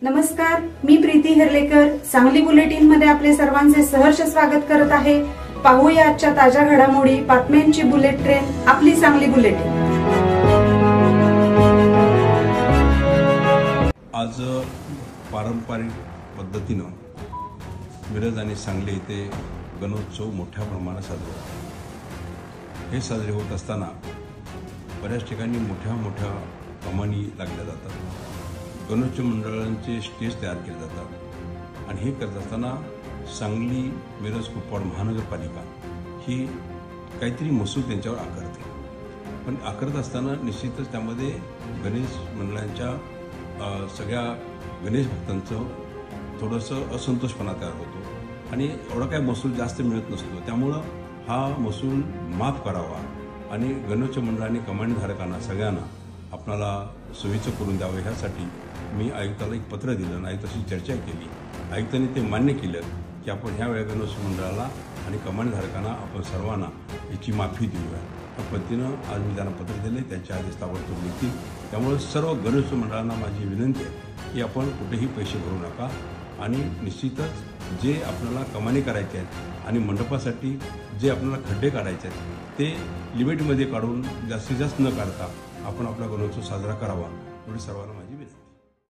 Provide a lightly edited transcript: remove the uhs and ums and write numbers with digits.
नमस्कार, मी प्रीती हर्लेकर सांगली बुलेटिन मध्ये आपले सर्वांचे सहर्ष स्वागत करत आहे। पाहूया आजच्या ताज्या घडामोडी, बातम्यांची बुलेट ट्रेन, आपली सांगली बुलेटिन। आज पारंपरिक पद्धतीने मिरज आणि सांगली येथे गणोत्सव मोठ्या प्रमाणात साजरा होतो। हे साजरे होत असताना बऱ्याच ठिकाणी मोठ्या कमानी लागल्या जातात। गणोत्सव मंडळांचे स्टेज तयार केले जातात आणि हे करत असताना सांगली मिरज कुपवाड महानगरपालिका ही काहीतरी महसूल त्यांच्यावर आकारते, पण आकारत असताना निश्चितच त्यामध्ये गणेश मंडळांच्या सगळ्या गणेश भक्तांचं थोडंसं असंतोषपणा तयार होतो आणि एवढा काही महसूल जास्त मिळत नसतो। त्यामुळं हा महसूल माफ करावा आणि गणोत्सव मंडळाने कमानीधारकांना सगळ्यांना आपणाला सोयीचं करून द्यावं ह्यासाठी मी आयुक्ताला एक पत्र दिलं आणि आयुक्ताशी चर्चा केली। आयुक्तांनी ते मान्य केलं की आपण ह्या वेळेला गणोत्सव मंडळाला आणि कमानीधारकांना आपण सर्वांना याची माफी देऊया। त्या पद्धतीनं आज मी त्यांना पत्र दिले, त्यांच्या आदेश ताबडतोब मिळतील। त्यामुळे सर्व गणोत्सव मंडळांना माझी विनंती आहे की आपण कुठेही पैसे भरू नका आणि निश्चितच जे आपल्याला कमानी करायचे आहेत आणि मंडपासाठी जे आपल्याला खड्डे काढायचे आहेत ते लिमिटमध्ये काढून जास्तीत जास्त न काढता आपण आपला गणोत्सव साजरा करावा एवढी सर्वांना